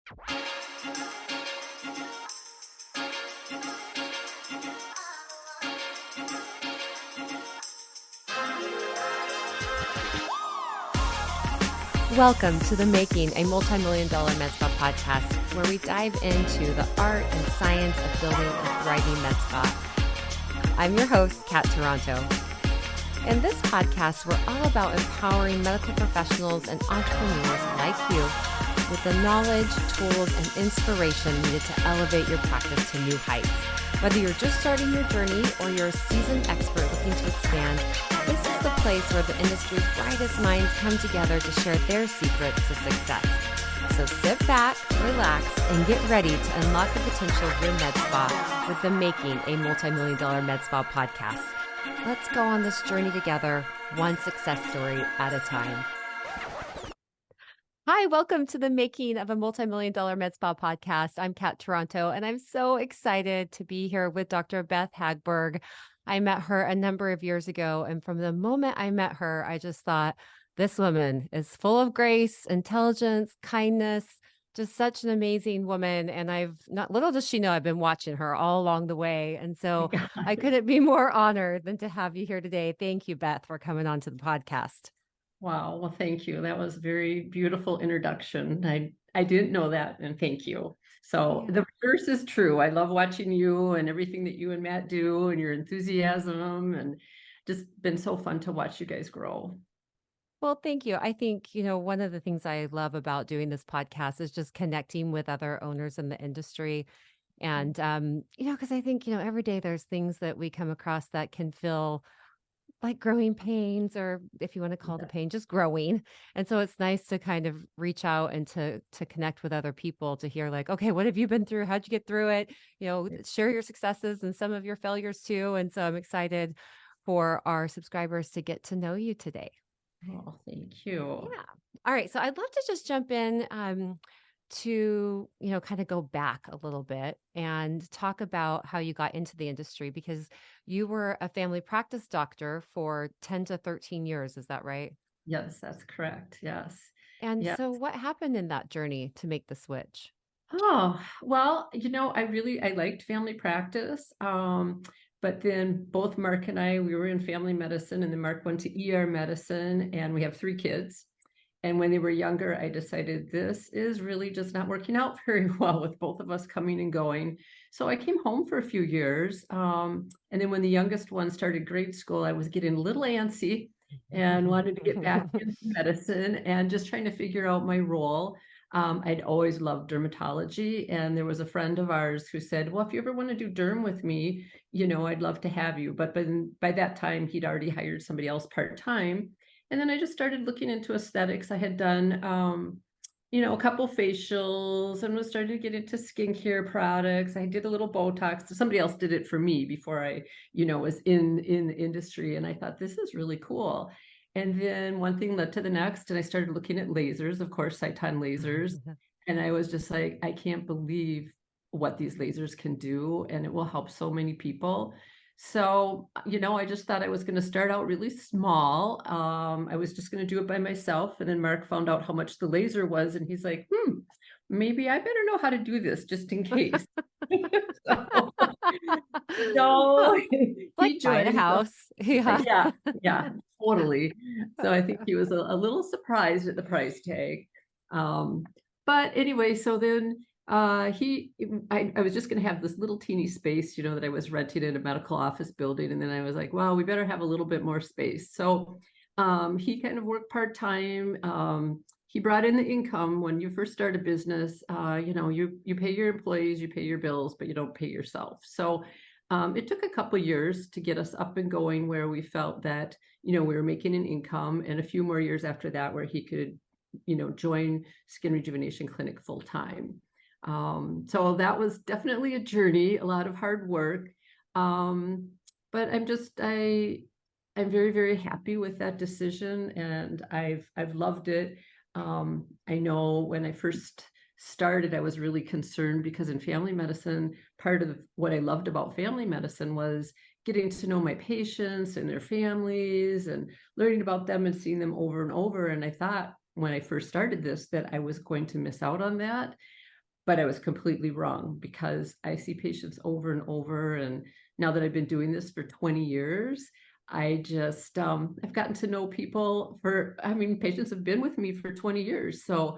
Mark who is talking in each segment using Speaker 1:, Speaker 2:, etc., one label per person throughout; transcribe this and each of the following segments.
Speaker 1: Welcome to the Making a Multi-Million-Dollar Med Spa podcast, where we dive into the art and science of building a thriving med spa. I'm your host, Kat Toronto. In this podcast, we're all about empowering medical professionals and entrepreneurs like you with the knowledge, tools, and inspiration needed to elevate your practice to new heights. Whether you're just starting your journey or you're a seasoned expert looking to expand, this is the place where the industry's brightest minds come together to share their secrets to success. So sit back, relax, and get ready to unlock the potential of your med spa with the Making a Multi-Million-Dollar Med Spa podcast. Let's go on this journey together, one success story at a time. Hi, welcome to the Making of a Multi-Million-Dollar Med Spa podcast. I'm Kat Toronto, and I'm so excited to be here with Dr. Beth Hagberg. I met her a number of years ago, and from the moment I met her, I just thought, this woman is full of grace, intelligence, kindness, just such an amazing woman. And little does she know, I've been watching her all along the way. And so I couldn't be more honored than to have you here today. Thank you, Beth, for coming on to the podcast.
Speaker 2: Wow. Well, thank you. That was a very beautiful introduction. I didn't know that, and thank you. So The reverse is true. I love watching you and everything that you and Matt do and your enthusiasm, and just been so fun to watch you guys grow.
Speaker 1: Well, thank you. I think, one of the things I love about doing this podcast is just connecting with other owners in the industry. And, because I think, every day there's things that we come across that can feel like growing pains, or if you want to call it a pain, just growing. And so it's nice to kind of reach out and to connect with other people to hear like, okay, what have you been through? How'd you get through it? Share your successes and some of your failures too. And so I'm excited for our subscribers to get to know you today.
Speaker 2: Oh, thank you.
Speaker 1: Yeah. All right. So I'd love to just jump in to, kind of go back a little bit and talk about how you got into the industry, because you were a family practice doctor for 10 to 13 years. Is that right?
Speaker 2: Yes, that's correct. Yes.
Speaker 1: And
Speaker 2: yes.
Speaker 1: So what happened in that journey to make the switch?
Speaker 2: Oh, well, I liked family practice. But then both Mark and I, we were in family medicine, and then Mark went to ER medicine, and we have 3 kids. And when they were younger, I decided this is really just not working out very well with both of us coming and going. So I came home for a few years. And then when the youngest one started grade school, I was getting a little antsy and wanted to get back into medicine and just trying to figure out my role. I'd always loved dermatology. And there was a friend of ours who said, well, if you ever want to do derm with me, I'd love to have you. But by that time, he'd already hired somebody else part-time. And then I just started looking into aesthetics. I had done, a couple facials and was starting to get into skincare products. I did a little Botox. Somebody else did it for me before I, was in the industry. And I thought, this is really cool. And then one thing led to the next. And I started looking at lasers, of course, Cyton lasers. And I was just like, I can't believe what these lasers can do. And it will help so many people. So, I just thought I was going to start out really small. I was just going to do it by myself. And then Mark found out how much the laser was. And he's like, maybe I better know how to do this just in case. so
Speaker 1: like buying a house.
Speaker 2: Yeah, totally. So I think he was a little surprised at the price tag. But anyway, so then I was just going to have this little teeny space, that I was renting in a medical office building. And then I was like, well, we better have a little bit more space. So he kind of worked part-time. He brought in the income. When you first start a business, you pay your employees, you pay your bills, but you don't pay yourself. So it took a couple years to get us up and going where we felt that, we were making an income, and a few more years after that where he could, join Skin Rejuvenation Clinic full-time. So that was definitely a journey, a lot of hard work. But I'm very, very happy with that decision, and I've loved it. I know when I first started, I was really concerned because in family medicine, part of what I loved about family medicine was getting to know my patients and their families and learning about them and seeing them over and over. And I thought when I first started this that I was going to miss out on that. but I was completely wrong because I see patients over and over. And now that I've been doing this for 20 years, I just, I've gotten to know people patients have been with me for 20 years. So,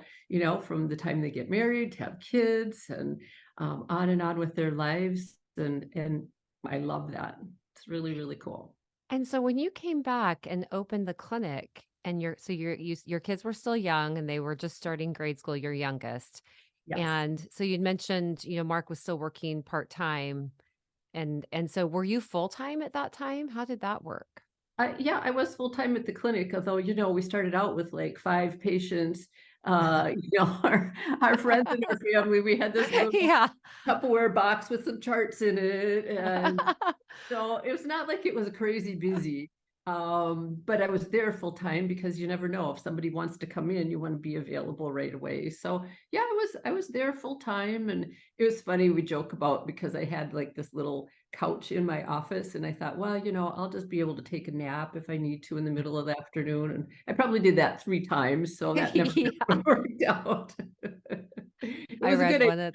Speaker 2: from the time they get married to have kids and on and on with their lives. And I love that. It's really, really cool.
Speaker 1: And so when you came back and opened the clinic and your kids were still young and they were just starting grade school, your youngest.
Speaker 2: Yes.
Speaker 1: And so you'd mentioned, Mark was still working part-time. And so were you full-time at that time? How did that work?
Speaker 2: Yeah, I was full time at the clinic, although, we started out with like 5 patients. Our friends and our family, we had this little
Speaker 1: Yeah.
Speaker 2: Tupperware box with some charts in it. And so it was not like it was crazy busy. But I was there full time because you never know if somebody wants to come in, you want to be available right away. So yeah, I was there full time, and it was funny. We joke about because I had like this little couch in my office, and I thought, well, I'll just be able to take a nap if I need to in the middle of the afternoon. And I probably did that 3 times, so that never
Speaker 1: Yeah.
Speaker 2: worked out. It
Speaker 1: I
Speaker 2: was a
Speaker 1: read
Speaker 2: good
Speaker 1: one of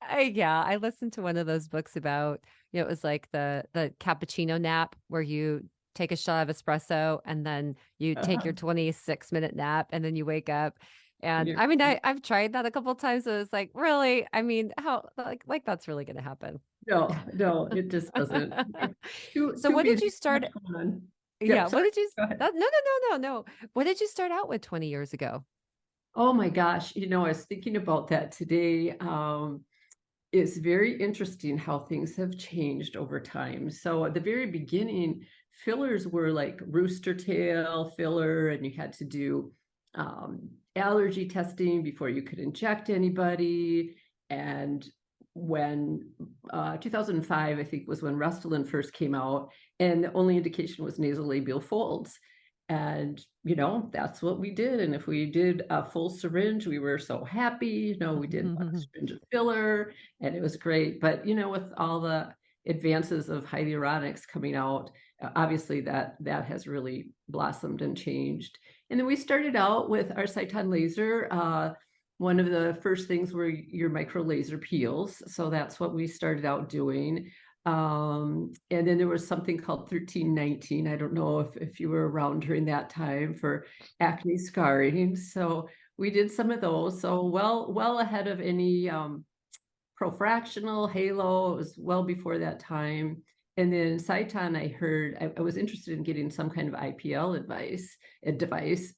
Speaker 2: idea.
Speaker 1: I listened to one of those books about, it was like the cappuccino nap where you take a shot of espresso and then you take your 26-minute nap and then you wake up. And
Speaker 2: Yeah.
Speaker 1: I mean, I've tried that a couple of times. So it's like, really? I mean, how like that's really going to happen.
Speaker 2: No, no, it just doesn't. Too
Speaker 1: So
Speaker 2: too
Speaker 1: what did
Speaker 2: busy,
Speaker 1: you
Speaker 2: too much
Speaker 1: start?
Speaker 2: fun.
Speaker 1: Yeah,
Speaker 2: Yep,
Speaker 1: what
Speaker 2: sorry.
Speaker 1: did you
Speaker 2: Go ahead.
Speaker 1: no, no, no, no, no. What did you start out with 20 years ago?
Speaker 2: Oh my gosh, I was thinking about that today. It's very interesting how things have changed over time. So at the very beginning, fillers were like rooster tail filler, and you had to do allergy testing before you could inject anybody. And when 2005, I think, was when Restylane first came out, and the only indication was nasolabial folds. And, that's what we did. And if we did a full syringe, we were so happy. We did a syringe of filler, and it was great. But, with all the advances of hyaluronics coming out, obviously that has really blossomed and changed. And then we started out with our Cyton laser. One of the first things were your micro laser peels. So that's what we started out doing. And then there was something called 1319. I don't know if you were around during that time for acne scarring. So we did some of those. So well ahead of any profractional halo. It was well before that time. And then Cyton, I heard I was interested in getting some kind of IPL device.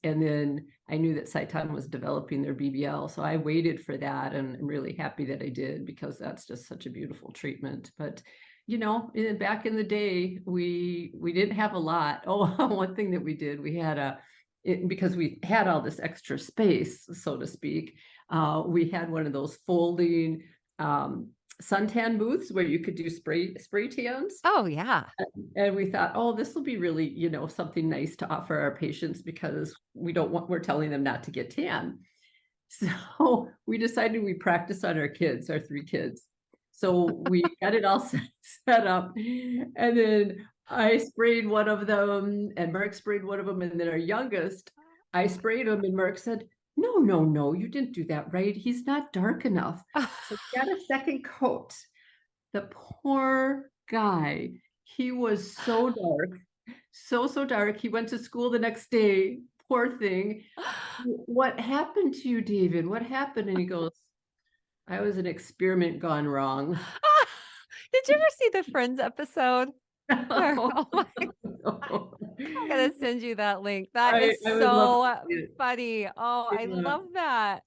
Speaker 2: And then I knew that Cyton was developing their BBL. So I waited for that, and I'm really happy that I did because that's just such a beautiful treatment. But back in the day, we didn't have a lot. Oh, one thing that we did, we had because we had all this extra space, so to speak, we had one of those folding suntan booths where you could do spray tans.
Speaker 1: Oh, yeah.
Speaker 2: And we thought, oh, this will be really, something nice to offer our patients because we're telling them not to get tan. So we decided we practice on our 3 kids. So we got it all set up. And then I sprayed one of them, and Mark sprayed one of them. And then our youngest, I sprayed him, and Mark said, no, no, no, you didn't do that right. He's not dark enough. So we got a second coat. The poor guy, he was so dark, so dark. He went to school the next day. Poor thing. What happened to you, David? What happened? And he goes, I was an experiment gone wrong.
Speaker 1: Did you ever see the Friends episode? Where, oh my, I'm gonna send you that link. That is
Speaker 2: I would love to
Speaker 1: so
Speaker 2: see it.
Speaker 1: funny. Oh, I
Speaker 2: Yeah.
Speaker 1: love that.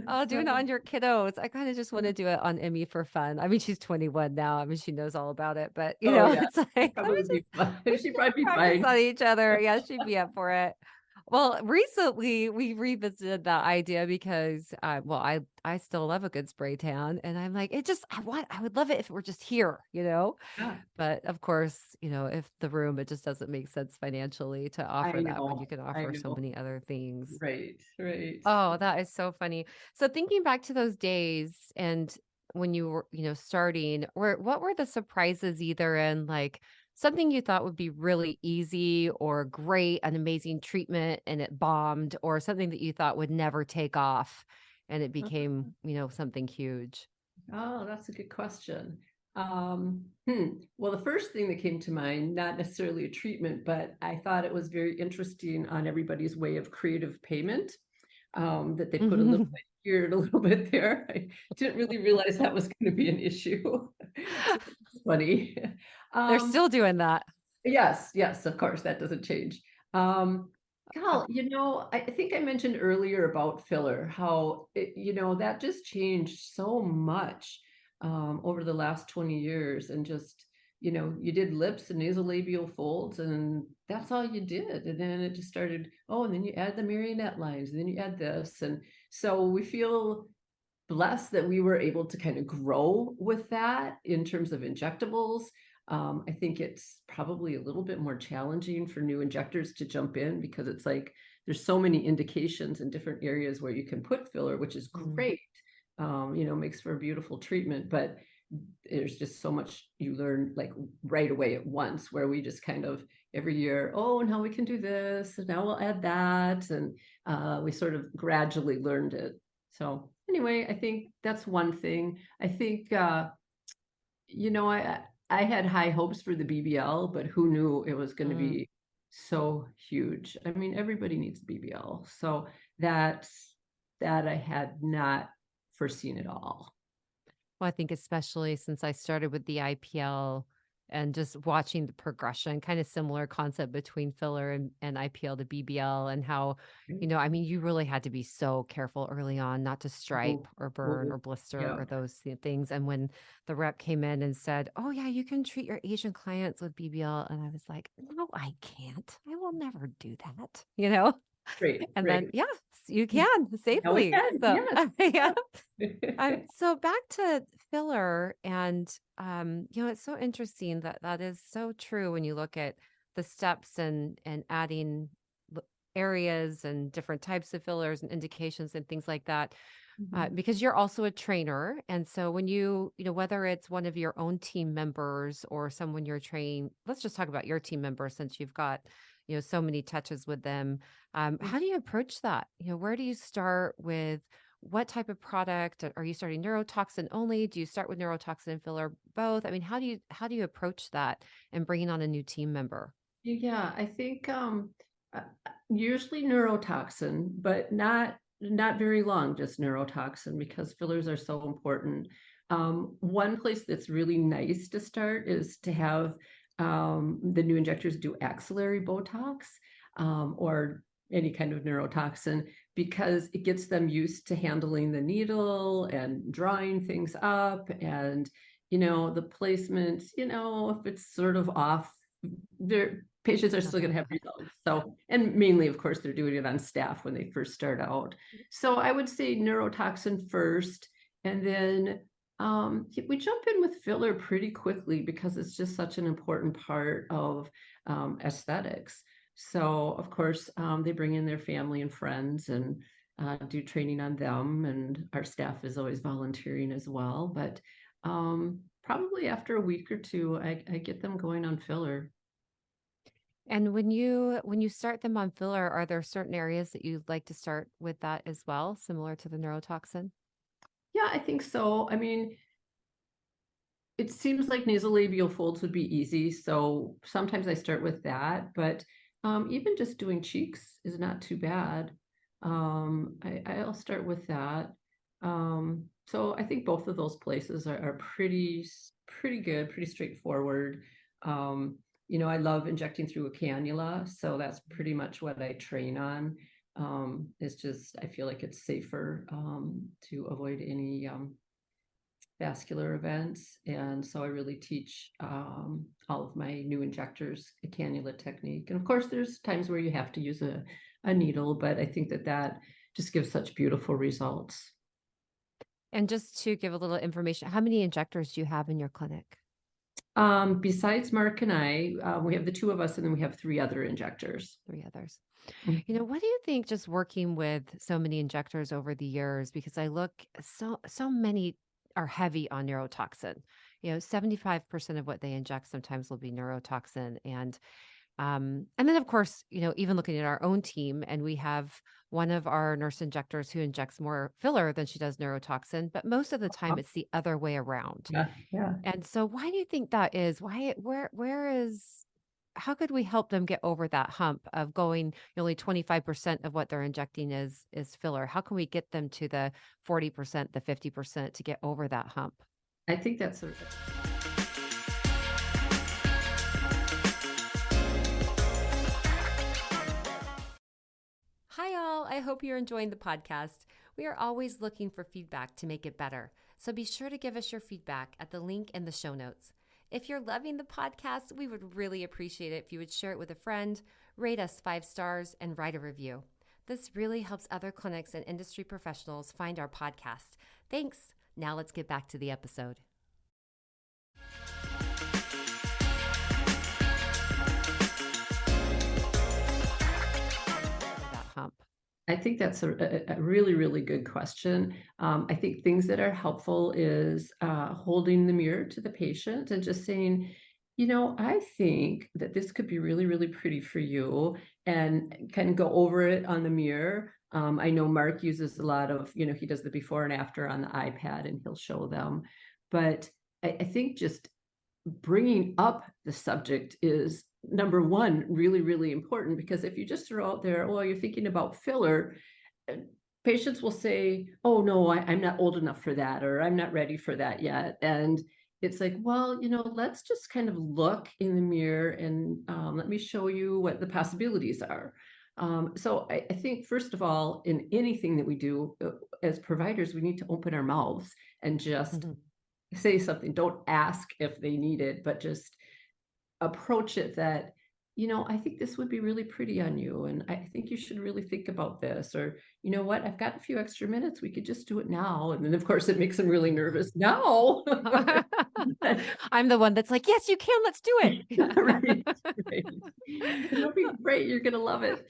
Speaker 1: Oh, doing it on your kiddos. I kind of just want to do it on Emmy for fun. I mean, she's 21 now. I mean, she knows all about it, but
Speaker 2: Oh yeah,
Speaker 1: it's like,
Speaker 2: she'd
Speaker 1: let me
Speaker 2: probably
Speaker 1: just
Speaker 2: be fine.
Speaker 1: we
Speaker 2: She'd
Speaker 1: just
Speaker 2: probably be
Speaker 1: practice
Speaker 2: fine.
Speaker 1: on each other. Yeah, she'd be up for it. Well, recently we revisited that idea because, well, I still love a good spray tan, and I'm like, I would love it if it were just here.
Speaker 2: Yeah,
Speaker 1: But of course, if the room, it just doesn't make sense financially to offer that when you can
Speaker 2: I
Speaker 1: offer so
Speaker 2: know.
Speaker 1: many other things.
Speaker 2: Right, right.
Speaker 1: Oh, that is so funny. So thinking back to those days and when you were, starting, what were the surprises either in like something you thought would be really easy or great, an amazing treatment and it bombed, or something that you thought would never take off and it
Speaker 2: Uh-huh.
Speaker 1: became, something huge?
Speaker 2: Oh, that's a good question. Well, the first thing that came to mind, not necessarily a treatment, but I thought it was very interesting on everybody's way of creative payment, that they put a little bit here and a little bit there. I didn't really realize that was going to be an issue. So it's funny.
Speaker 1: They're
Speaker 2: Um,
Speaker 1: still doing that.
Speaker 2: Yes, yes, of course, that doesn't change. Um,
Speaker 1: Uh,
Speaker 2: Cal, I think I mentioned earlier about filler, how that just changed so much over the last 20 years, and just, you did lips and nasolabial folds, and that's all you did. And then it just started, oh, and then you add the marionette lines, and then you add this. And so we feel blessed that we were able to kind of grow with that in terms of injectables. I think it's probably a little bit more challenging for new injectors to jump in, because it's like there's so many indications in different areas where you can put filler, which is
Speaker 1: mm,
Speaker 2: great. Makes for a beautiful treatment, but there's just so much you learn like right away at once, where we just kind of every year, oh, now we can do this, and now we'll add that. And we sort of gradually learned it. So anyway, I think that's one thing. I think you know, I had high hopes for the BBL, but who knew it was going to
Speaker 1: mm.
Speaker 2: be so huge. I mean, everybody needs BBL. So that's that I had not foreseen at all.
Speaker 1: Well, I think especially since I started with the IPL and just watching the progression, kind of similar concept between filler and IPL to BBL, and how, I mean, you really had to be so careful early on not to stripe
Speaker 2: Oh,
Speaker 1: or burn
Speaker 2: oh,
Speaker 1: or blister
Speaker 2: yeah,
Speaker 1: or those things. And when the rep came in and said, "Oh, yeah, you can treat your Asian clients with BBL," and I was like, "No, I can't. I will never do that," you know?
Speaker 2: great,
Speaker 1: And then,
Speaker 2: great.
Speaker 1: yes, you can
Speaker 2: Now we
Speaker 1: safely.
Speaker 2: can,
Speaker 1: So,
Speaker 2: yes.
Speaker 1: yeah.
Speaker 2: Yeah.
Speaker 1: So back to filler, and it's so interesting that that is so true when you look at the steps and adding areas and different types of fillers and indications and things like that.
Speaker 2: Mhm.
Speaker 1: Because you're also a trainer, and so when whether it's one of your own team members or someone you're training, let's just talk about your team members since you've got so many touches with them. How do you approach that? Where do you start with? What type of product are you starting? Neurotoxin only? Do you start with neurotoxin and filler both? I mean, how do you approach that and bringing on a new team member?
Speaker 2: Yeah, I think usually neurotoxin, but not very long, just neurotoxin, because fillers are so important. One place that's really nice to start is to have the new injectors do axillary Botox, or any kind of neurotoxin, because it gets them used to handling the needle and drawing things up. And the placement, if it's sort of off, their patients are still going
Speaker 1: Uh-huh.
Speaker 2: to have results. So, and mainly, of course, they're doing it on staff when they first start out. So I would say neurotoxin first, and then we jump in with filler pretty quickly, because it's just such an important part of aesthetics. So, of course, they bring in their family and friends, and do training on them, and our staff is always volunteering as well. But probably after a week or two, I get them going on filler.
Speaker 1: And when you start them on filler, are there certain areas that you'd like to start with that as well, similar to the neurotoxin?
Speaker 2: Yeah, I think so. I mean, it seems like nasolabial folds would be easy, so sometimes I start with that, but even just doing cheeks is not too bad. I'll start with that. So I think both of those places are pretty good, pretty straightforward. Um, I love injecting through a cannula, so that's pretty much what I train on. It's just I feel like it's safer to avoid any vascular events. And so I really teach all of my new injectors a cannula technique. And of course, there's times where you have to use a needle, but I think that just gives such beautiful results.
Speaker 1: And just to give a little information, how many injectors do you have in your clinic?
Speaker 2: Besides Mark and I, we have the two of us, and then we have three other injectors.
Speaker 1: Three others.
Speaker 2: Mhm.
Speaker 1: What do you think just working with so many injectors over the years? Because I look, so many are heavy on neurotoxin. 75% of what they inject sometimes will be neurotoxin. And And then, of course, even looking at our own team, and we have one of our nurse injectors who injects more filler than she does neurotoxin, but most of the time it's the other way around.
Speaker 2: Yeah, yeah.
Speaker 1: And so why do you think that is? How could we help them get over that hump of going only 25% of what they're injecting is filler? How can we get them to the 40%, the 50% to get over that hump?
Speaker 2: I think that's
Speaker 1: Hi, all. I hope you're enjoying the podcast. We are always looking for feedback to make it better. So be sure to give us your feedback at the link in the show notes. If you're loving the podcast, we would really appreciate it if you would share it with a friend, rate us 5 stars, and write a review. This really helps other clinics and industry professionals find our podcast. Thanks. Now let's get back to the episode. That hump.
Speaker 2: I think that's a really, really good question. I think things that are helpful is holding the mirror to the patient and just saying, I think that this could be really, really pretty for you, and kind of go over it on the mirror. I know Mark uses a lot of, he does the before and after on the iPad, and he'll show them. But I think just bringing up the subject is number one, really, really important, because if you just throw out there, well, you're thinking about filler, patients will say, oh, no, I'm not old enough for that, or I'm not ready for that yet. And it's like, well, let's just kind of look in the mirror and let me show you what the possibilities are. So I think, first of all, in anything that we do as providers, we need to open our mouths and just say something. Don't ask if they need it, but just approach it that, I think this would be really pretty on you, and I think you should really think about this, or you know what, I've got a few extra minutes, we could just do it now. And then of course it makes them really nervous. No.
Speaker 1: I'm the one that's like, yes, you can, let's do it.
Speaker 2: Right. It'll be great, you're gonna love it.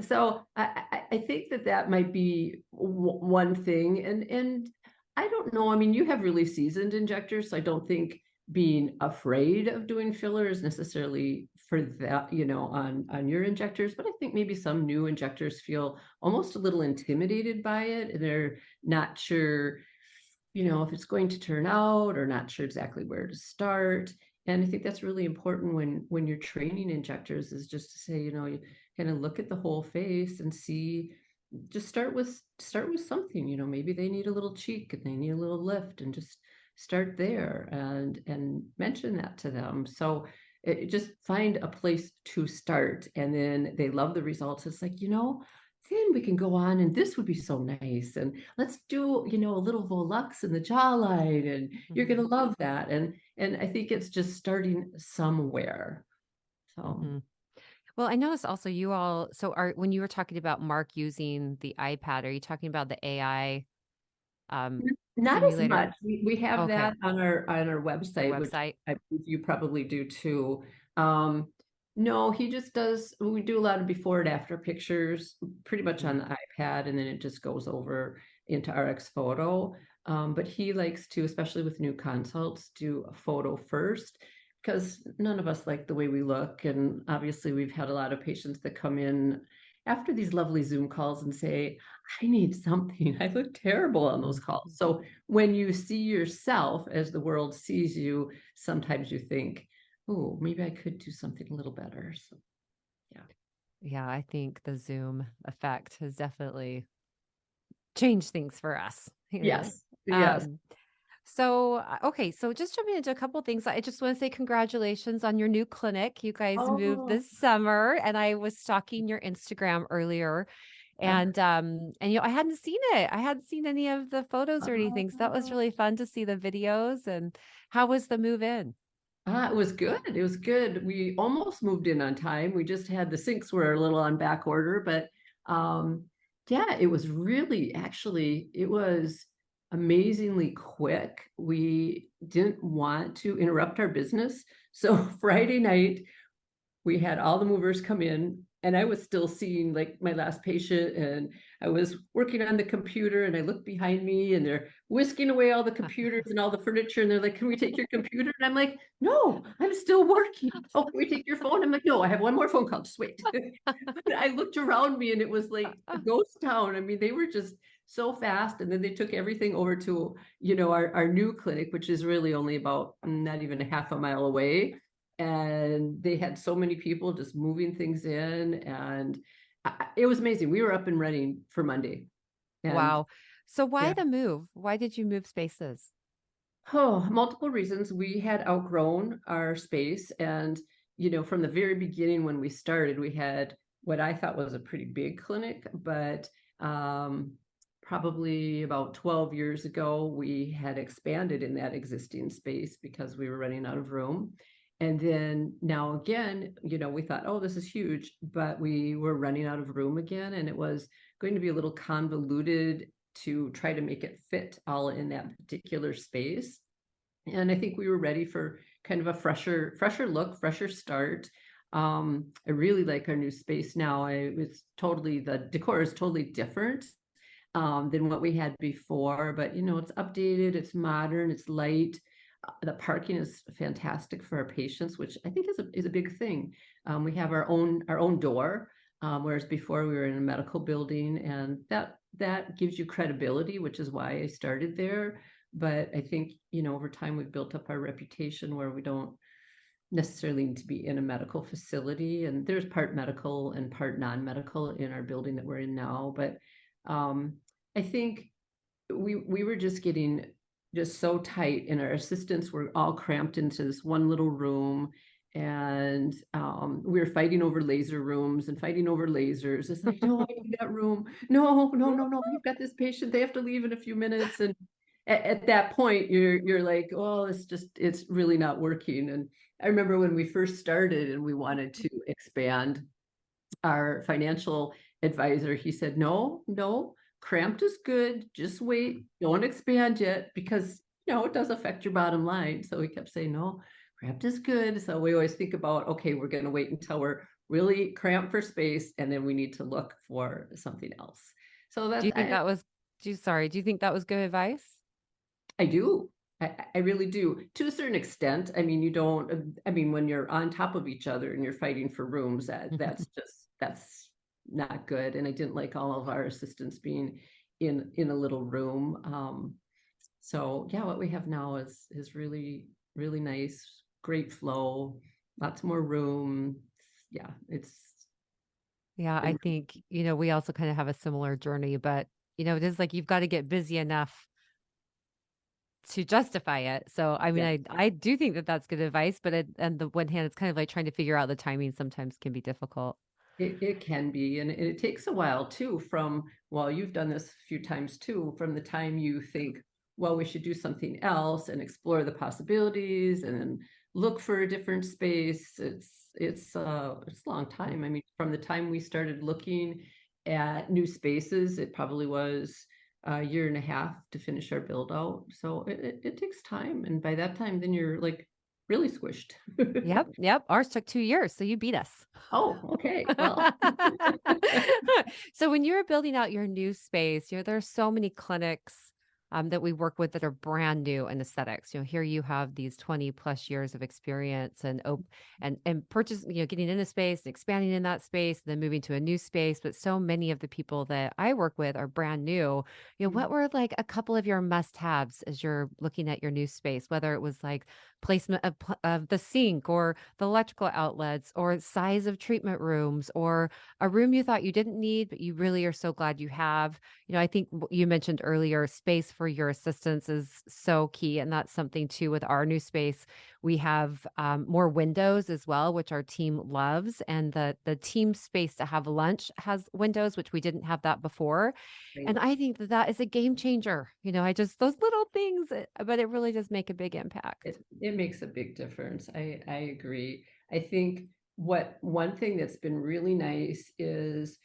Speaker 2: So I think that might be one thing. And I don't know, I mean, you have really seasoned injectors, so I don't think being afraid of doing filler is necessarily for that, on your injectors. But I think maybe some new injectors feel almost a little intimidated by it, and they're not sure, if it's going to turn out, or not sure exactly where to start. And I think that's really important when you're training injectors, is just to say, you kind of look at the whole face and see, just start with something, maybe they need a little cheek and they need a little lift, and just start there and mention that to them. So just find a place to start, and then they love the results. It's like, then we can go on, and this would be so nice, and let's do, a little Volux in the jawline, and you're going to love that. And I think it's just starting somewhere. So
Speaker 1: Well, I noticed also when you were talking about Mark using the iPad, are you talking about the AI
Speaker 2: not as
Speaker 1: simulator?
Speaker 2: much. We have that on our website, which
Speaker 1: Website.
Speaker 2: I believe you probably do too. No, he just does. We do a lot of before and after pictures, pretty much on the iPad, and then it just goes over into RX Photo. But he likes to, especially with new consults, do a photo first, because none of us like the way we look. And obviously we've had a lot of patients that come in after these lovely Zoom calls and say, I need something. I look terrible on those calls. So when you see yourself as the world sees you, sometimes you think, oh, maybe I could do something a little better. So
Speaker 1: yeah, I think the Zoom effect has definitely changed things for us.
Speaker 2: Yes.
Speaker 1: So, okay. So just jumping into a couple of things, I just want to say congratulations on your new clinic. You guys moved this summer, and I was stalking your Instagram earlier, and I hadn't seen it. I hadn't seen any of the photos or anything. So that was really fun to see the videos. And how was the move in?
Speaker 2: It was good. It was good. We almost moved in on time. We just had the sinks were a little on back order, but yeah, it was really, actually, it was amazingly quick. We didn't want to interrupt our business. So Friday night, we had all the movers come in. and I was still seeing like my last patient, and I was working on the computer, and I looked behind me and they're whisking away all the computers and all the furniture, and they're like, can we take your computer? And I'm like, no, I'm still working. Oh, can we take your phone? I'm like, no, I have one more phone call, just wait. I looked around me and it was like a ghost town. I mean, they were just so fast. And then they took everything over to, our new clinic, which is really only about not even a half a mile away. And they had so many people just moving things in, and it was amazing. We were up and running for Monday. And
Speaker 1: Wow. So why
Speaker 2: yeah,
Speaker 1: the move? Why did you move spaces?
Speaker 2: multiple reasons. We had outgrown our space, and from the very beginning when we started, we had what I thought was a pretty big clinic, but probably about 12 years ago, we had expanded in that existing space because we were running out of room. And then now again, we thought, oh, this is huge, but we were running out of room again, and it was going to be a little convoluted to try to make it fit all in that particular space. And I think we were ready for kind of a fresher look, fresher start. I really like our new space now. The decor is totally different than what we had before, but it's updated, it's modern, it's light. The parking is fantastic for our patients, which I think is a big thing. We have our own door, whereas before we were in a medical building, and that gives you credibility, which is why I started there. But I think over time we've built up our reputation where we don't necessarily need to be in a medical facility, and there's part medical and part non-medical in our building that we're in now. But I think we were just getting just so tight, and our assistants were all cramped into this one little room, and we were fighting over laser rooms and fighting over lasers. It's like, no, I need that room. No, no, no, no. You've got this patient. They have to leave in a few minutes. And at that point, you're like, oh, it's really not working. And I remember when we first started and we wanted to expand, our financial advisor, he said, no, cramped is good. Just wait. Don't expand yet, because, it does affect your bottom line. So he kept saying, no, cramped is good. So we always think about, okay, we're going to wait until we're really cramped for space, and then we need to look for something else. So
Speaker 1: Do you think that was, do you think that was good advice?
Speaker 2: I do. I really do, to a certain extent. I mean, when you're on top of each other and you're fighting for rooms, that's not good. And I didn't like all of our assistants being in a little room. So yeah, what we have now is really, really nice, great flow, lots more room. Yeah, it's
Speaker 1: Yeah, I think, we also kind of have a similar journey, but it is like you've got to get busy enough to justify it. So, I mean,
Speaker 2: yeah.
Speaker 1: I do think that that's good advice, but on the one hand, it's kind of like trying to figure out the timing sometimes can be difficult.
Speaker 2: It can be, and it takes a while too, well, you've done this a few times too, from the time you think, well, we should do something else and explore the possibilities and then look for a different space. It's a long time. I mean, from the time we started looking at new spaces, it probably was a year and a half to finish our build out. So it takes time. And by that time, then you're like really squished.
Speaker 1: Yep, yep. Ours took 2 years, so you beat us.
Speaker 2: Oh, okay. Well,
Speaker 1: So when you're building out your new space, there's so many clinics that we work with that are brand new in aesthetics. Here you have these 20 plus years of experience and purchase, getting into space and expanding in that space, and then moving to a new space. But so many of the people that I work with are brand new. What were like a couple of your must-haves as you're looking at your new space, whether it was like placement of the sink or the electrical outlets or size of treatment rooms or a room you thought you didn't need, but you really are so glad you have. I think you mentioned earlier, space for your assistants is so key. And that's something too with our new space. We have more windows as well, which our team loves. And the team space to have lunch has windows, which we didn't have that before.
Speaker 2: right.
Speaker 1: And I think that is a game changer. Those little things, but it really does make a big impact.
Speaker 2: It makes a big difference. I agree. I think one thing that's been really nice is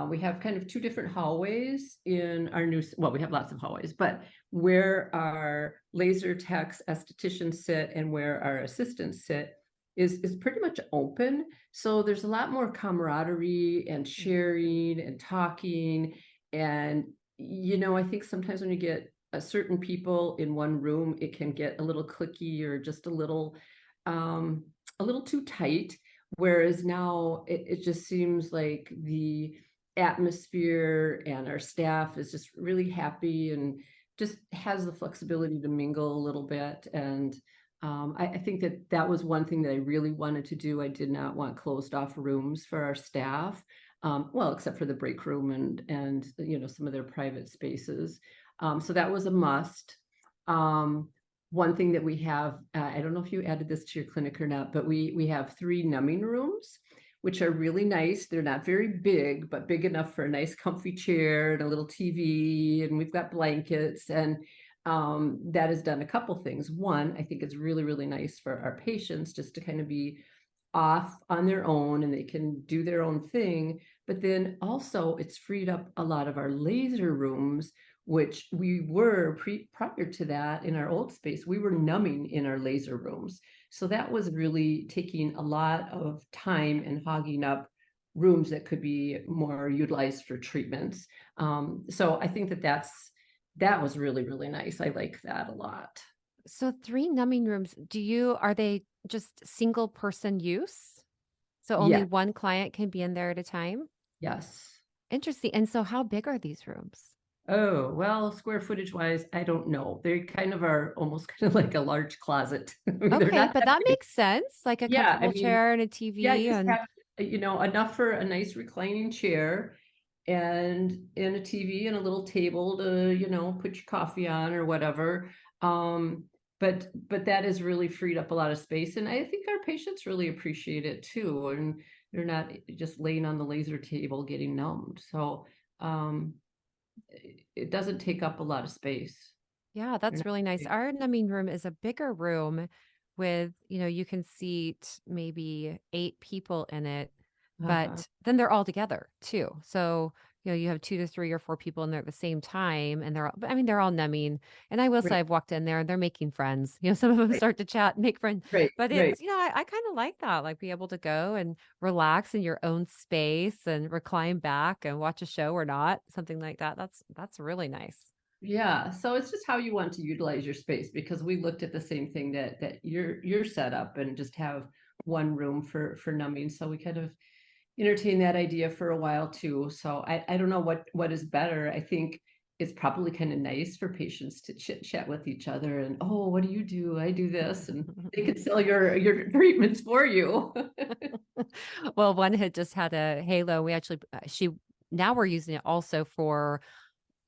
Speaker 2: we have kind of two different hallways in our well, we have lots of hallways, but where our laser techs, estheticians sit and where our assistants sit is pretty much open. So there's a lot more camaraderie and sharing and talking. And, I think sometimes when you get certain people in one room, it can get a little cliquey or just a little too tight. Whereas now it just seems like the atmosphere and our staff is just really happy and just has the flexibility to mingle a little bit. And I think that was one thing that I really wanted to do. I did not want closed off rooms for our staff. Well, except for the break room and some of their private spaces. So that was a must. One thing that we have, I don't know if you added this to your clinic or not, but we have 3 numbing rooms, which are really nice. They're not very big, but big enough for a nice comfy chair and a little TV, and we've got blankets. And that has done a couple things. One, I think it's really, really nice for our patients just to kind of be off on their own and they can do their own thing. But then also it's freed up a lot of our laser rooms, which we were prior to that in our old space, we were numbing in our laser rooms. So that was really taking a lot of time and hogging up rooms that could be more utilized for treatments. So I think that was really, really nice. I like that a lot.
Speaker 1: So 3 numbing rooms, are they just single person use? So only
Speaker 2: Yeah.
Speaker 1: one client can be in there at a time?
Speaker 2: Yes.
Speaker 1: Interesting. And so how big are these rooms?
Speaker 2: Oh, well, square footage wise, I don't know. They kind of are almost kind of like a large closet. I mean, they're
Speaker 1: Okay,
Speaker 2: not
Speaker 1: but
Speaker 2: that
Speaker 1: that
Speaker 2: big.
Speaker 1: makes sense. Like a
Speaker 2: Yeah, I
Speaker 1: comfortable
Speaker 2: mean,
Speaker 1: chair and a
Speaker 2: yeah,
Speaker 1: TV
Speaker 2: just
Speaker 1: and
Speaker 2: have, enough for a nice reclining chair and a TV and a little table to, put your coffee on or whatever. Um, but that has really freed up a lot of space. And I think our patients really appreciate it too. And they're not just laying on the laser table getting numbed. So it doesn't take up a lot of space.
Speaker 1: yeah,
Speaker 2: They're
Speaker 1: that's
Speaker 2: not
Speaker 1: really nice.
Speaker 2: big.
Speaker 1: Our numbing room is a bigger room with, you can seat maybe 8 people in it,
Speaker 2: Uh-huh.
Speaker 1: but then they're all together too. So, you have 2 to 3 or 4 people in there at the same time and I mean, they're all numbing. And I will
Speaker 2: Right,
Speaker 1: say I've walked in there and they're making friends. Some of them
Speaker 2: right,
Speaker 1: start to chat and make friends,
Speaker 2: right,
Speaker 1: but
Speaker 2: right.
Speaker 1: I kind of like that, like be able to go and relax in your own space and recline back and watch a show or not, something like that. That's really nice.
Speaker 2: Yeah, so it's just how you want to utilize your space because we looked at the same thing that you're set up and just have one room for numbing. So we kind of entertained that idea for a while too. So I don't know what is better. I think it's probably kind of nice for patients to chit chat with each other and, oh, what do you do? I do this, and they could sell your treatments for you.
Speaker 1: Well, one had just had a halo. We actually, now we're using it also for,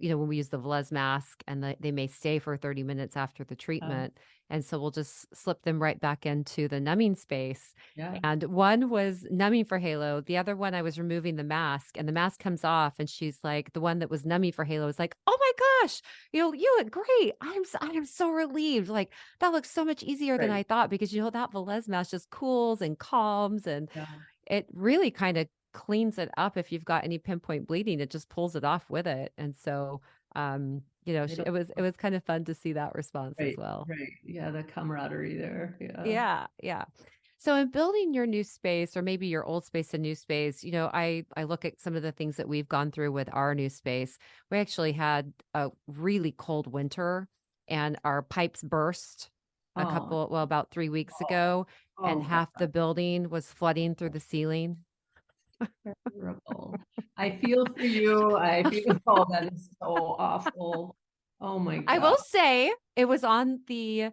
Speaker 1: when we use the Velez mask and they may stay for 30 minutes after the
Speaker 2: Uh,
Speaker 1: treatment. And so we'll just slip them right back into the numbing space.
Speaker 2: yeah,
Speaker 1: And one was numbing for Halo. The other one, I was removing the mask and the mask comes off. And she's like, the one that was numbing for Halo is like, oh my gosh, you look great. I am so relieved. Like that looks so much easier than
Speaker 2: right.
Speaker 1: I thought because, that Velez mask just cools and calms and
Speaker 2: Yeah,
Speaker 1: it really kind of cleans it up if you've got any pinpoint bleeding, it just pulls it off with it. And so,
Speaker 2: I
Speaker 1: it
Speaker 2: don't.
Speaker 1: was kind of fun to see that response as
Speaker 2: Right,
Speaker 1: well.
Speaker 2: right. Yeah, the camaraderie there. Yeah.
Speaker 1: Yeah, yeah. So in building your new space or maybe your old space and new space, I look at some of the things that we've gone through with our new space. We actually had a really cold winter and our pipes burst
Speaker 2: Oh,
Speaker 1: about 3 weeks
Speaker 2: oh,
Speaker 1: ago, and
Speaker 2: oh
Speaker 1: half the
Speaker 2: God,
Speaker 1: building was flooding through the ceiling.
Speaker 2: terrible. I feel for you. I feel, oh, that is so awful. Oh my
Speaker 1: I will
Speaker 2: God.
Speaker 1: say it was on the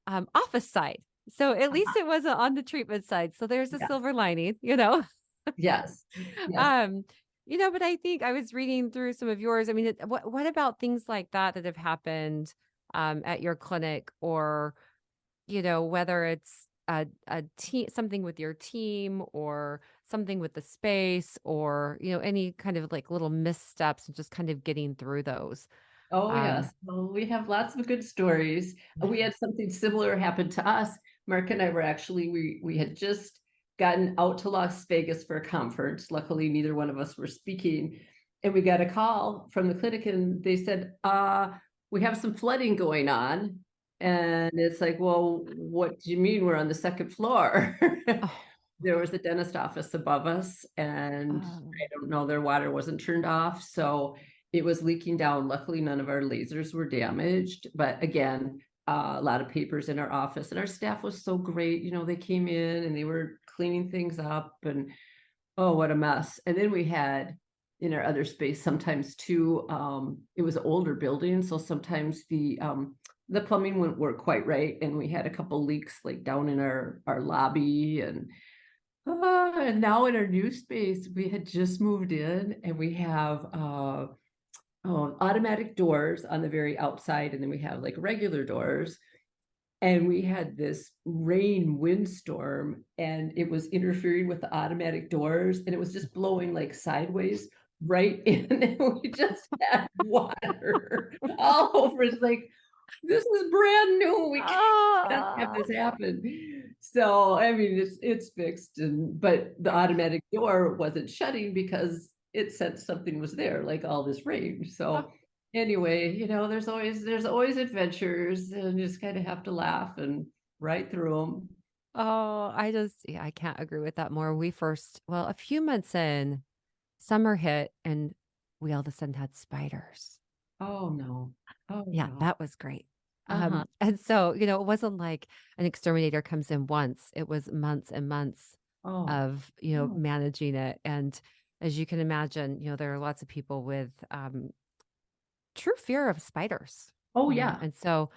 Speaker 1: office side. So at least
Speaker 2: Uh-huh.
Speaker 1: it wasn't on the treatment side. So there's a
Speaker 2: Yes,
Speaker 1: silver lining.
Speaker 2: yes, yes.
Speaker 1: um, but I think I was reading through some of yours. I mean, what about things like that have happened at your clinic or, whether it's a team, something with your team or something with the space or, any kind of like little missteps and just kind of getting through those.
Speaker 2: Oh,
Speaker 1: Um,
Speaker 2: yes. Well, we have lots of good stories. We had something similar happen to us. Mark and I were actually, we had just gotten out to Las Vegas for a conference. Luckily, neither one of us were speaking. And we got a call from the clinic and they said, we have some flooding going on. And it's like, well, what do you mean we're on the second floor?
Speaker 1: Oh,
Speaker 2: There was a dentist office above us, and
Speaker 1: oh,
Speaker 2: I don't know, their water wasn't turned off. So it was leaking down. Luckily, none of our lasers were damaged. But again, a lot of papers in our office, and our staff was so great. They came in and they were cleaning things up, and oh, what a mess. And then we had in our other space sometimes too, it was an older building, so sometimes the plumbing wouldn't work quite right, and we had a couple leaks like down in our lobby, and now in our new space we had just moved in, and we have automatic doors on the very outside, and then we have like regular doors. And we had this rain windstorm, and it was interfering with the automatic doors, and it was just blowing like sideways right in, and we just had water all over. It's like, this is brand new. We can't have
Speaker 1: oh,
Speaker 2: this happen. So I mean, it's fixed, but the automatic door wasn't shutting because it said something was there, like all this rain. So anyway, there's always adventures, and you just kind of have to laugh and ride through them.
Speaker 1: oh, yeah, I can't agree with that more. A few months in, summer hit and we all of a sudden had spiders.
Speaker 2: Oh no. Oh
Speaker 1: Yeah,
Speaker 2: no.
Speaker 1: that was great.
Speaker 2: Uh-huh.
Speaker 1: And so, it wasn't like an exterminator comes in once. It was months and months
Speaker 2: Oh.
Speaker 1: of,
Speaker 2: Oh.
Speaker 1: managing it. And as you can imagine, there are lots of people with true fear of spiders,
Speaker 2: Oh yeah.
Speaker 1: and so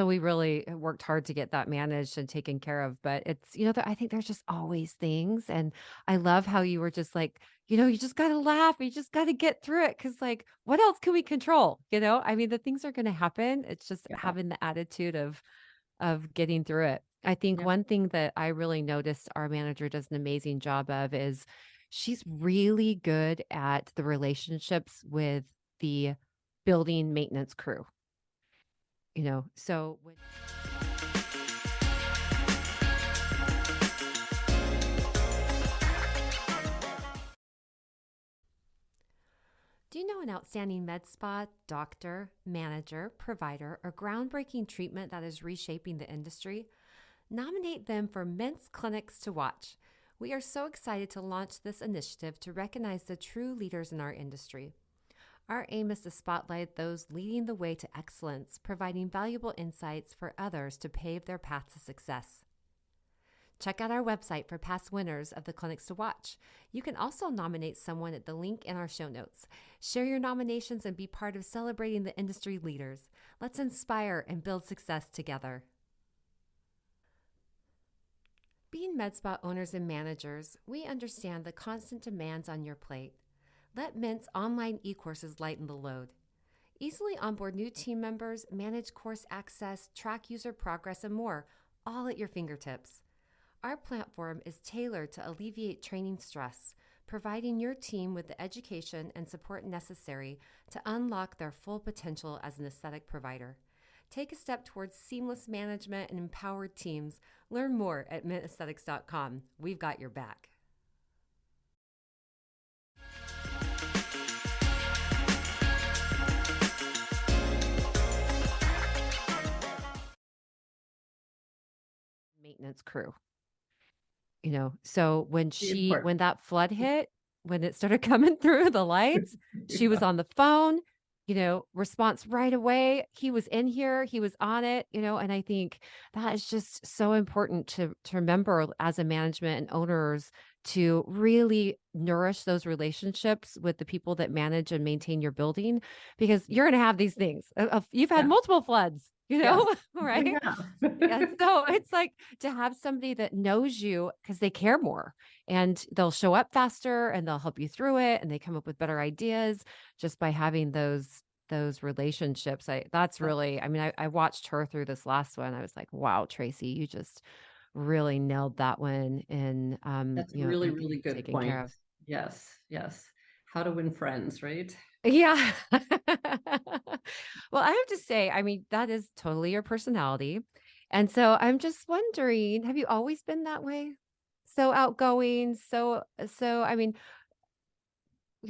Speaker 1: we really worked hard to get that managed and taken care of. But it's, I think there's just always things. And I love how you were just like, you just got to laugh. You just got to get through it. Cause like, what else can we control? I mean, the things are going to happen. It's just
Speaker 2: Yeah.
Speaker 1: having the attitude of getting through it. I think
Speaker 2: Yeah.
Speaker 1: one thing that I really noticed our manager does an amazing job of is she's really good at the relationships with the building maintenance crew. So when Do you know an outstanding med spa, doctor, manager, provider, or groundbreaking treatment that is reshaping the industry? Nominate them for Mint's Clinics to Watch. We are so excited to launch this initiative to recognize the true leaders in our industry. Our aim is to spotlight those leading the way to excellence, providing valuable insights for others to pave their path to success. Check out our website for past winners of the Clinics to Watch. You can also nominate someone at the link in our show notes. Share your nominations and be part of celebrating the industry leaders. Let's inspire and build success together. Being med spa owners and managers, we understand the constant demands on your plate. Let Mint's online e-courses lighten the load. Easily onboard new team members, manage course access, track user progress, and more, all at your fingertips. Our platform is tailored to alleviate training stress, providing your team with the education and support necessary to unlock their full potential as an aesthetic provider. Take a step towards seamless management and empowered teams. Learn more at mintaesthetics.com. We've got your back. Maintenance crew. So when that flood hit, when it started coming through the lights, she was
Speaker 2: Yeah.
Speaker 1: on the phone, response right away. He was in here, he was on it, and I think that is just so important to remember as a management and owners to really nourish those relationships with the people that manage and maintain your building, because you're going to have these things. You've had
Speaker 2: Yeah.
Speaker 1: multiple floods,
Speaker 2: Yes.
Speaker 1: right?
Speaker 2: We have.
Speaker 1: And so it's like to have somebody that knows you because they care more, and they'll show up faster and they'll help you through it, and they come up with better ideas just by having those relationships. That's really, I mean, I watched her through this last one. I was like, wow, Tracy, you just really nailed that one, and
Speaker 2: That's a really,
Speaker 1: and
Speaker 2: really good
Speaker 1: taken care
Speaker 2: point.
Speaker 1: of.
Speaker 2: Yes, yes. How to win friends, right?
Speaker 1: Yeah. Well, I have to say, I mean, that is totally your personality. And so I'm just wondering, have you always been that way? So outgoing, I mean,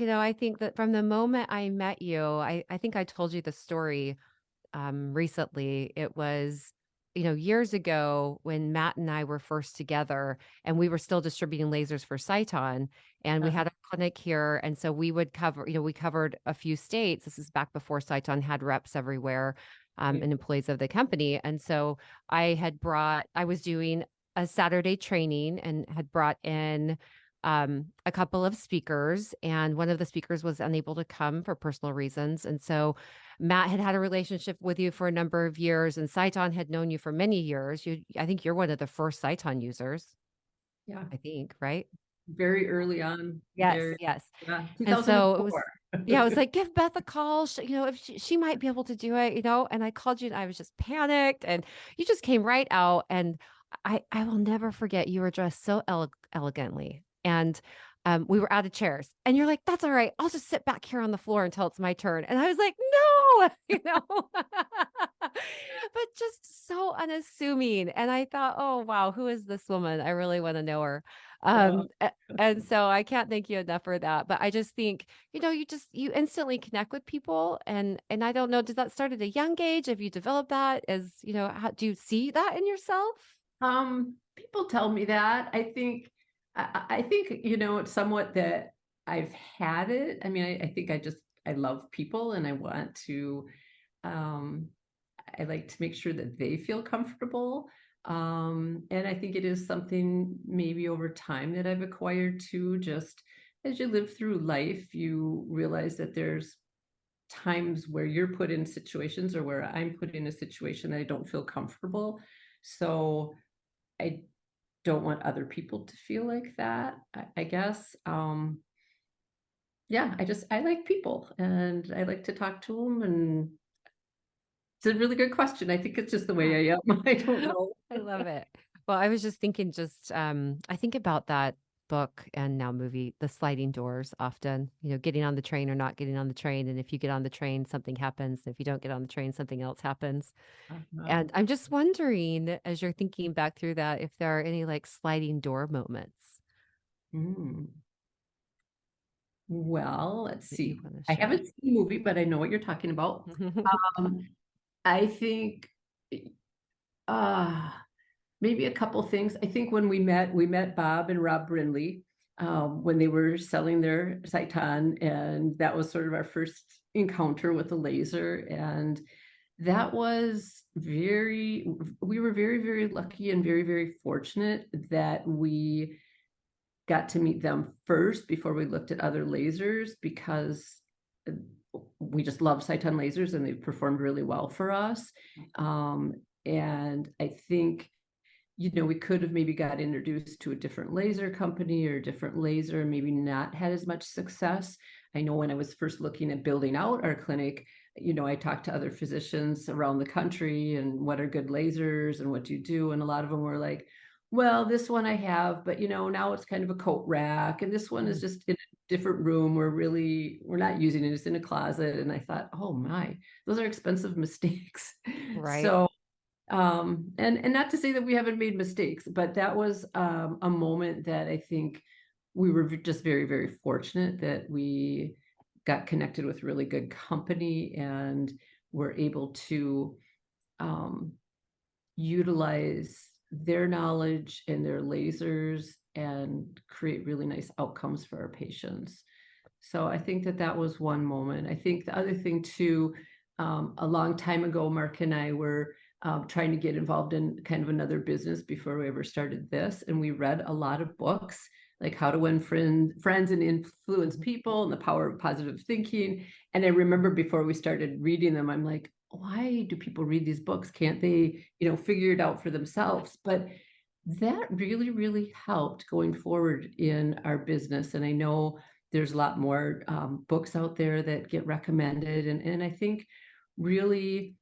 Speaker 1: I think that from the moment I met you, I think I told you the story. recently. It was, years ago when Matt and I were first together and we were still distributing lasers for Sciton, and we
Speaker 2: Uh-huh.
Speaker 1: had a clinic here. And so we would cover, we covered a few states. This is back before Sciton had reps everywhere, and employees of the company. And so I was doing a Saturday training and had brought in a couple of speakers, and one of the speakers was unable to come for personal reasons. And so Matt had a relationship with you for a number of years, and Sciton had known you for many years. I think you're one of the first Sciton users,
Speaker 2: Yeah.
Speaker 1: I think, right?
Speaker 2: Very early on.
Speaker 1: Yes,
Speaker 2: Very,
Speaker 1: yes.
Speaker 2: yeah.
Speaker 1: And so it was,
Speaker 2: 2004.
Speaker 1: yeah, it was like, give Beth a call. If she might be able to do it, and I called you and I was just panicked, and you just came right out. And I will never forget, you were dressed so elegantly. And we were out of chairs, and you're like, that's all right. I'll just sit back here on the floor until it's my turn. And I was like, no, but just so unassuming. And I thought, oh, wow, who is this woman? I really want to know her.
Speaker 2: Oh,
Speaker 1: And so I can't thank you enough for that. But I just think, you instantly connect with people. And I don't know, does that start at a young age? Have you developed that as, how do you see that in yourself?
Speaker 2: people tell me that. I think, it's somewhat that I've had it. I mean, I think I love people, and um, I like to make sure that they feel comfortable. And I think it is something maybe over time that I've acquired too. Just as you live through life, you realize that there's times where you're put in situations, or where I'm put in a situation that I don't feel comfortable. So I don't want other people to feel like that, I guess. Yeah, I like people, and I like to talk to them, and it's a really good question. I think it's just the way I am. I don't know.
Speaker 1: I love it. Well, I was just thinking, I think about that book and now movie, The Sliding Doors, often, getting on the train or not getting on the train. And if you get on the train, something happens. If you don't get on the train, something else happens.
Speaker 2: Uh-huh.
Speaker 1: And I'm just wondering, as you're thinking back through that, if there are any like sliding door moments
Speaker 2: Mm. Well, let's
Speaker 1: that you
Speaker 2: see.
Speaker 1: want to
Speaker 2: I
Speaker 1: share.
Speaker 2: haven't seen the movie, but I know what you're talking about. Um, I think uh maybe a couple things. I think when we met Bob and Rob Brindley, when they were selling their Sciton, and that was sort of our first encounter with the laser. And that was we were very, very lucky and very, very fortunate that we got to meet them first before we looked at other lasers, because uh, we just love Sciton lasers, and they've performed really well for us. And I think, we could have maybe got introduced to a different laser company or a different laser, and maybe not had as much success. I know when I was first looking at building out our clinic, I talked to other physicians around the country, and what are good lasers and what do you do? And a lot of them were like, well, this one I have, but now it's kind of a coat rack, and this one is just in a different room. We're not using it. It's in a closet. And I thought, oh my, those are expensive mistakes.
Speaker 1: Right.
Speaker 2: So and not to say that we haven't made mistakes, but that was a moment that I think we were just very, very fortunate that we got connected with really good company, and were able to um, utilize their knowledge and their lasers, and create really nice outcomes for our patients. So I think that was one moment. I think the other thing too, a long time ago, Mark and I were trying to get involved in kind of another business before we ever started this. And we read a lot of books, like How to Win Friends and Influence People, and The Power of Positive Thinking. And I remember before we started reading them, I'm like, why do people read these books? Can't they, figure it out for themselves? But that really, really helped going forward in our business. And I know there's a lot more books out there that get recommended. And I think really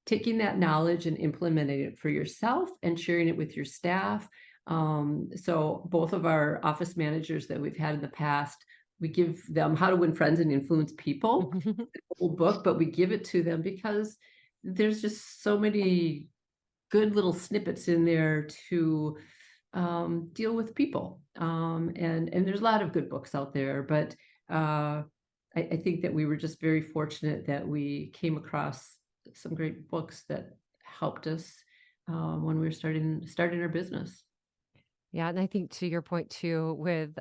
Speaker 2: taking that knowledge and implementing it for yourself and sharing it with your staff. So both of our office managers that we've had in the past, we give them How to Win Friends and Influence People, the whole book, but we give it to them because there's just so many good little snippets in there to deal with people. And there's a lot of good books out there, but I think that we were just very fortunate that we came across some great books that helped us when we were starting our business.
Speaker 1: Yeah, and I think to your point too with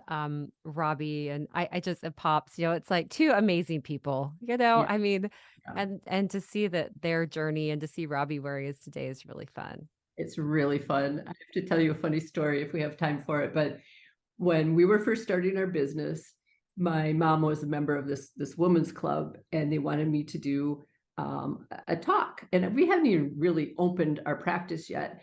Speaker 1: Robbie and I just it pops, it's like two amazing people,
Speaker 2: Yeah,
Speaker 1: I mean,
Speaker 2: yeah.
Speaker 1: and to see that their journey and to see Robbie where he is today is really fun.
Speaker 2: It's really fun. I have to tell you a funny story if we have time for it. But when we were first starting our business, my mom was a member of this women's club, and they wanted me to do a talk. And we hadn't even really opened our practice yet.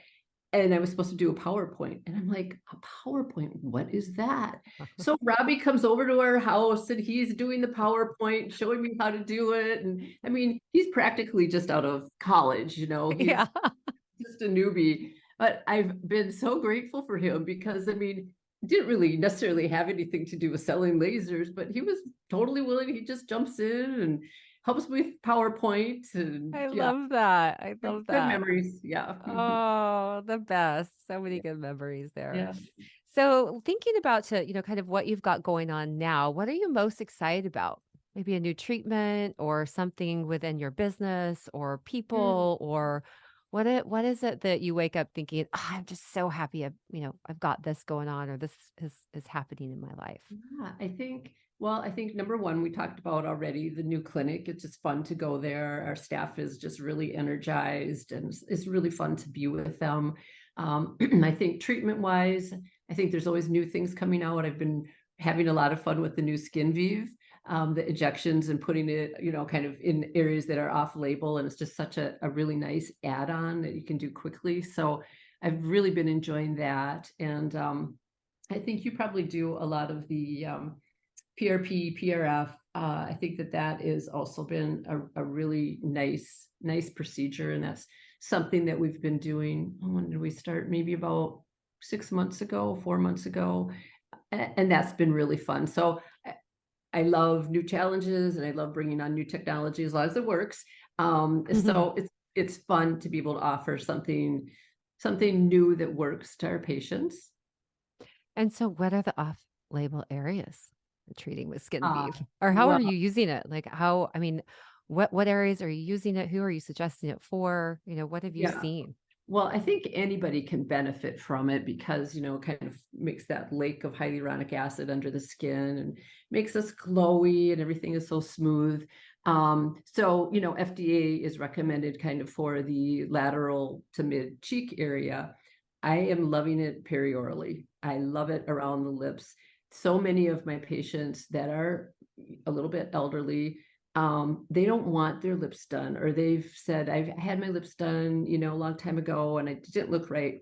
Speaker 2: And I was supposed to do a PowerPoint. And I'm like, a PowerPoint, what is that? So Robbie comes over to our house and he's doing the PowerPoint, showing me how to do it. And I mean, he's practically just out of college, he's
Speaker 1: Yeah.
Speaker 2: just a newbie. But I've been so grateful for him because I mean, didn't really necessarily have anything to do with selling lasers, but he was totally willing. He just jumps in and helps with PowerPoint. And
Speaker 1: I
Speaker 2: yeah,
Speaker 1: love that. I
Speaker 2: good,
Speaker 1: love
Speaker 2: good
Speaker 1: that.
Speaker 2: memories. Yeah.
Speaker 1: Oh, the best. So many good memories there.
Speaker 2: Yeah.
Speaker 1: So thinking about kind of what you've got going on now, what are you most excited about? Maybe a new treatment or something within your business or
Speaker 2: Mm.
Speaker 1: people or what is it that you wake up thinking, oh, I'm just so happy I've got this going on or this is happening in my life.
Speaker 2: Yeah, I think number one, we talked about already the new clinic. It's just fun to go there. Our staff is just really energized and it's really fun to be with them. I think treatment wise, I think there's always new things coming out. I've been having a lot of fun with the new Skin Vive, the injections and putting it, kind of in areas that are off label. And it's just such a really nice add-on that you can do quickly. So I've really been enjoying that. And I think you probably do a lot of the PRP, PRF. I think that is also been a really nice procedure, and that's something that we've been doing. When did we start? Maybe about 6 months ago, 4 months ago, and that's been really fun. So I love new challenges, and I love bringing on new technology as long as it works. So it's fun to be able to offer something new that works to our patients.
Speaker 1: And so what are the off-label areas for treating with skin
Speaker 2: Uh,
Speaker 1: beef? Or how are
Speaker 2: well,
Speaker 1: you using it? Like how, I mean, what areas are you using it? Who are you suggesting it for? What have you
Speaker 2: yeah.
Speaker 1: seen?
Speaker 2: Well, I think anybody can benefit from it because, kind of makes that lake of hyaluronic acid under the skin and makes us glowy and everything is so smooth. So, FDA is recommended kind of for the lateral to mid cheek area. I am loving it periorally. I love it around the lips. So many of my patients that are a little bit elderly, they don't want their lips done, or they've said, I've had my lips done, a long time ago and it didn't look right.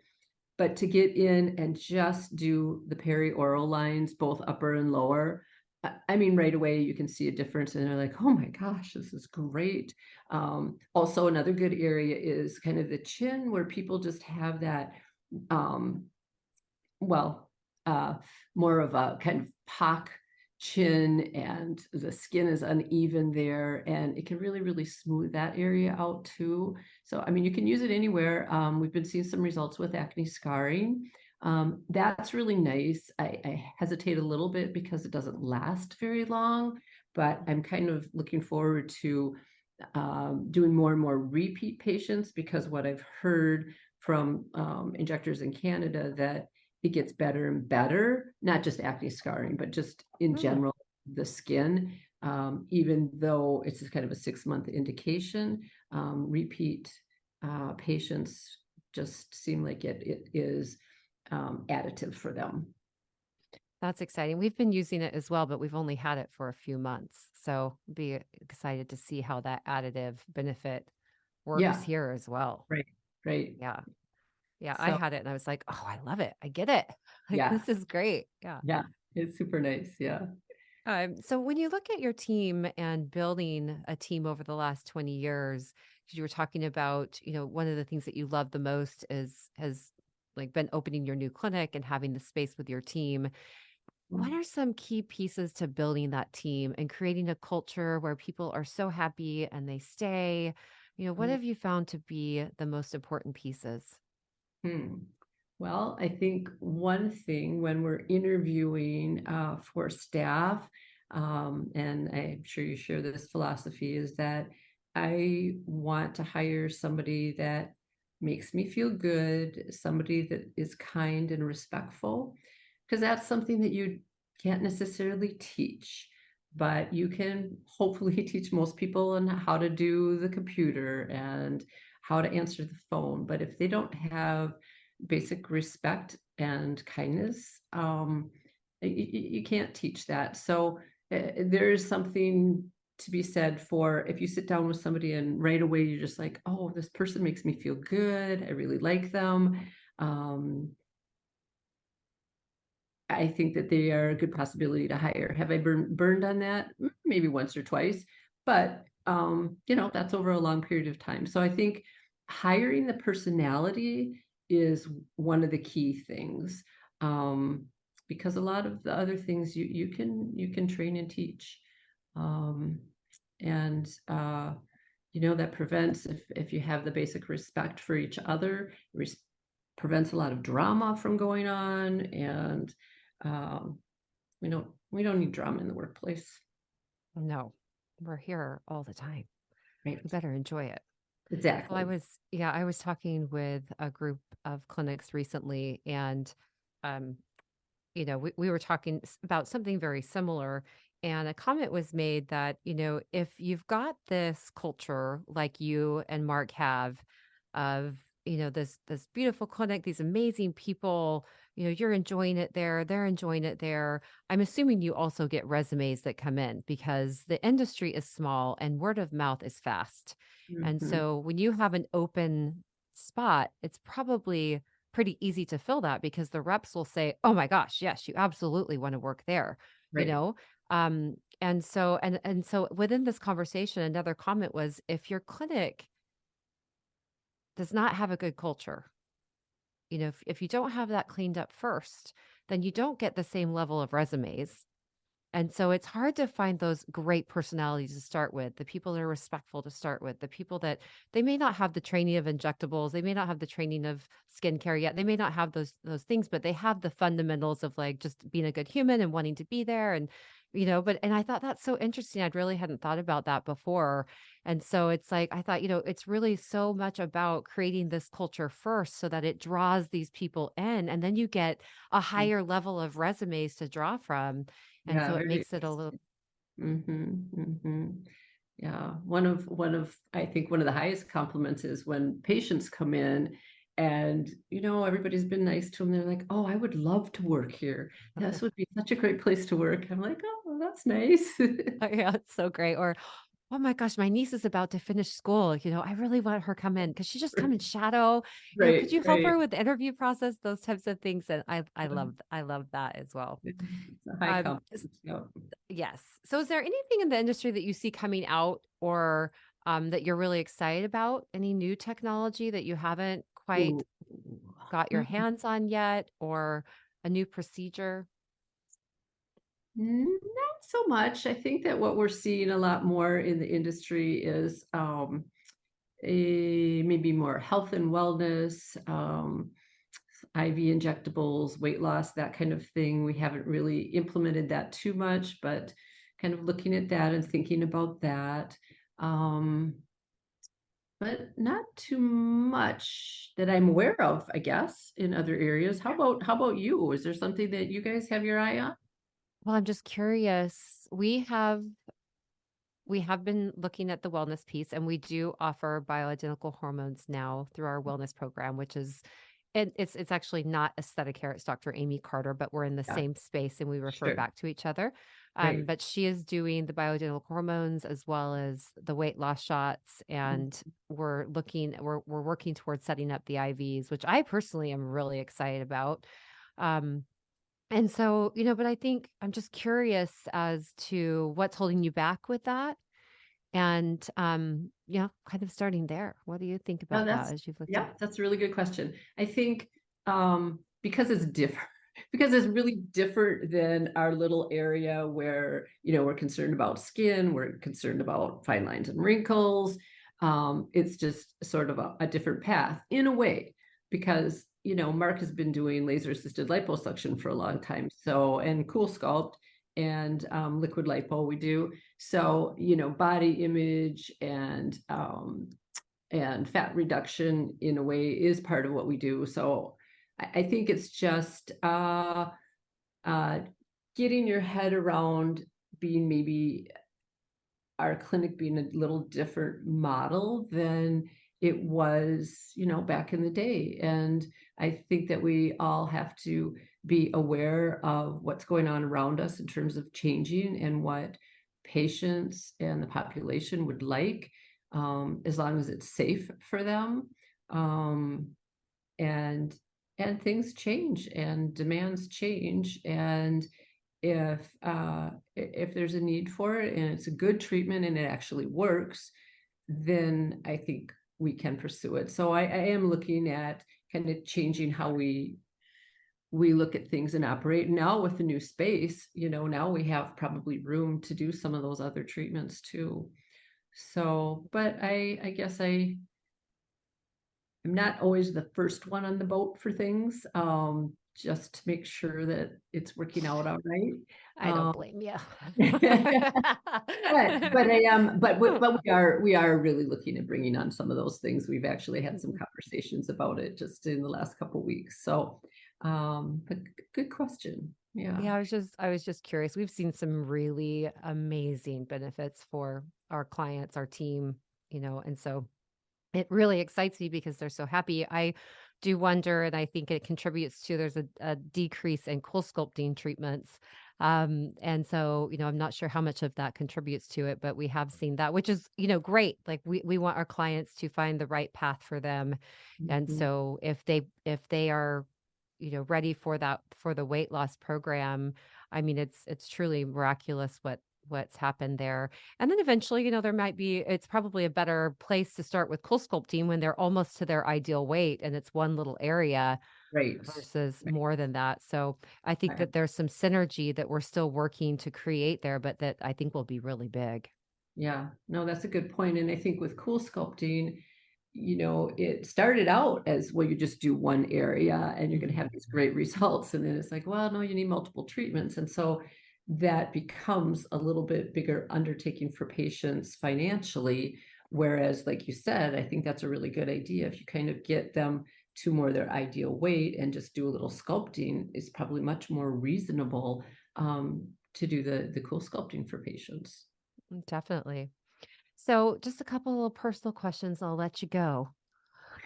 Speaker 2: But to get in and just do the perioral lines, both upper and lower, I mean, right away you can see a difference and they're like, oh my gosh, this is great. Also, another good area is kind of the chin where people just have that, um, well, uh, more of a kind of pock chin and the skin is uneven there and it can really smooth that area out too. So, I mean, you can use it anywhere. We've been seeing some results with acne scarring. That's really nice. I hesitate a little bit because it doesn't last very long, but I'm kind of looking forward to doing more and more repeat patients because what I've heard from injectors in Canada that it gets better and better, not just acne scarring, but just in
Speaker 1: Hmm,
Speaker 2: general, the skin, even though it's kind of a 6-month indication, repeat patients just seem like it is additive for them.
Speaker 1: that's exciting. We've been using it as well, but we've only had it for a few months. So be excited to see how that additive benefit works
Speaker 2: Yeah,
Speaker 1: here as well.
Speaker 2: right, right.
Speaker 1: Yeah. Yeah, I
Speaker 2: So
Speaker 1: had it and I was like, "Oh, I love it. I get it. Like
Speaker 2: yeah,
Speaker 1: this is great." Yeah.
Speaker 2: yeah, it's super nice. Yeah.
Speaker 1: So when you look at your team and building a team over the last 20 years, because you were talking about, one of the things that you love the most is has like been opening your new clinic and having the space with your team. What are some key pieces to building that team and creating a culture where people are so happy and they stay? What
Speaker 2: Mhm.
Speaker 1: have you found to be the most important pieces?
Speaker 2: Hmm. Well, I think one thing when we're interviewing for staff, And I'm sure you share this philosophy, is that I want to hire somebody that makes me feel good, somebody that is kind and respectful, because that's something that you can't necessarily teach, but you can hopefully teach most people on how to do the computer and how to answer the phone. But if they don't have basic respect and kindness, you can't teach that. So there is something to be said for if you sit down with somebody and right away you're just like, oh, this person makes me feel good, I really like them. I think that they are a good possibility to hire. Have I burned on that? Maybe once or twice, but that's over a long period of time. So I think hiring the personality is one of the key things, because a lot of the other things you can train and teach, um, and that prevents, if you have the basic respect for each other, prevents a lot of drama from going on, and um, we don't need drama in the workplace.
Speaker 1: No, we're here all the time.
Speaker 2: Right.
Speaker 1: We better enjoy it. Well,
Speaker 2: Exactly.
Speaker 1: I was talking with a group of clinics recently, and um, we were talking about something very similar. And a comment was made that, if you've got this culture like you and Mark have of, this beautiful clinic, these amazing people, you're enjoying it there, they're enjoying it there. I'm assuming you also get resumes that come in because the industry is small and word of mouth is fast. And
Speaker 2: Mhm.
Speaker 1: so when you have an open spot, it's probably pretty easy to fill that because the reps will say, "Oh my gosh, yes, you absolutely want to work there," you
Speaker 2: Right.
Speaker 1: know? And so within this conversation, another comment was if your clinic does not have a good culture, if you don't have that cleaned up first, then you don't get the same level of resumes. And so it's hard to find those great personalities to start with, the people that are respectful to start with, the people that they may not have the training of injectables, they may not have the training of skincare yet, they may not have those things, but they have the fundamentals of like just being a good human and wanting to be there. And and I thought that's so interesting. I'd really hadn't thought about that before. And so it's like I thought, it's really so much about creating this culture first so that it draws these people in, and then you get a higher level of resumes to draw from. And
Speaker 2: Yeah,
Speaker 1: so it
Speaker 2: very
Speaker 1: makes it a little.
Speaker 2: interesting. Yeah, one of I think one of the highest compliments is when patients come in and everybody's been nice to them. They're like, "Oh, I would love to work here. This would be such a great place to work." I'm like, "Oh, well, that's nice."
Speaker 1: Yeah, it's so great. Or, oh my gosh, my niece is about to finish school. I really want her come in. Could she just come and shadow? Could
Speaker 2: Right,
Speaker 1: you help
Speaker 2: right.
Speaker 1: her with the interview process? Those types of things. And I love that as well.
Speaker 2: It's a high compliment. Yeah.
Speaker 1: Yes. So is there anything in the industry that you see coming out, or that you're really excited about? Any new technology that you haven't quite
Speaker 2: Ooh.
Speaker 1: got your hands on yet, or a new procedure?
Speaker 2: Not so much. I think that what we're seeing a lot more in the industry is maybe more health and wellness, IV injectables, weight loss, that kind of thing. We haven't really implemented that too much, but kind of looking at that and thinking about that. Um, but not too much that I'm aware of, I guess, in other areas. How about you? Is there something that you guys have your eye on?
Speaker 1: Well, I'm just curious. We have been looking at the wellness piece, and we do offer bioidentical hormones now through our wellness program, which is it's actually not aesthetic hair. It's Dr. Amy Carter, but we're in the
Speaker 2: Yeah,
Speaker 1: same space and we refer
Speaker 2: sure.
Speaker 1: back to each other.
Speaker 2: Great.
Speaker 1: But she is doing the bioidentical hormones as well as the weight loss shots, and we're working towards setting up the IVs, which I personally am really excited about. Um, and so, but I think I'm just curious as to what's holding you back with that. And kind of starting there. What do you think
Speaker 2: Oh,
Speaker 1: about that as you've looked at?
Speaker 2: yeah, that's a really good question. I think because it's different, because it's really different than our little area where, we're concerned about skin, we're concerned about fine lines and wrinkles. It's just sort of a different path in a way, because, Mark has been doing laser assisted liposuction for a long time. So, and Cool Sculpt and liquid lipo we do. So, body image and fat reduction in a way is part of what we do. So I think it's just getting your head around being maybe our clinic being a little different model than it was, back in the day. And I think that we all have to be aware of what's going on around us in terms of changing and what patients and the population would like, as long as it's safe for them. Um, and and things change and demands change. And if there's a need for it and it's a good treatment and it actually works, then I think we can pursue it. So I am looking at kind of changing how we look at things and operate. Now with the new space, now we have probably room to do some of those other treatments too. So, but I guess I'm not always the first one on the boat for things, just to make sure that it's working out all right.
Speaker 1: I don't blame you.
Speaker 2: But we are really looking at bringing on some of those things. We've actually had some conversations about it just in the last couple of weeks. So, but good question. Yeah.
Speaker 1: Yeah, I was just curious. We've seen some really amazing benefits for our clients, our team, and so it really excites me because they're so happy. I do wonder, and I think it contributes to there's a decrease in cool sculpting treatments. And so, I'm not sure how much of that contributes to it, but we have seen that, which is, great. Like we want our clients to find the right path for them. And
Speaker 2: Mhm.
Speaker 1: so if they are, ready for that, for the weight loss program, I mean, it's truly miraculous what's happened there. And then eventually, it's probably a better place to start with cool sculpting when they're almost to their ideal weight and it's one little area
Speaker 2: Right.
Speaker 1: versus
Speaker 2: Right.
Speaker 1: more than that. So I think that there's some synergy that we're still working to create there, but that I think will be really big.
Speaker 2: Yeah, no, that's a good point. And I think with cool sculpting, it started out as, well, you just do one area and you're going to have these great results. And then it's like, well, no, you need multiple treatments. And so that becomes a little bit bigger undertaking for patients financially. Whereas, like you said, I think that's a really good idea. If you kind of get them to more their ideal weight and just do a little sculpting, is probably much more reasonable, to do the cool sculpting for patients.
Speaker 1: Definitely. So just a couple of personal questions. I'll let you go.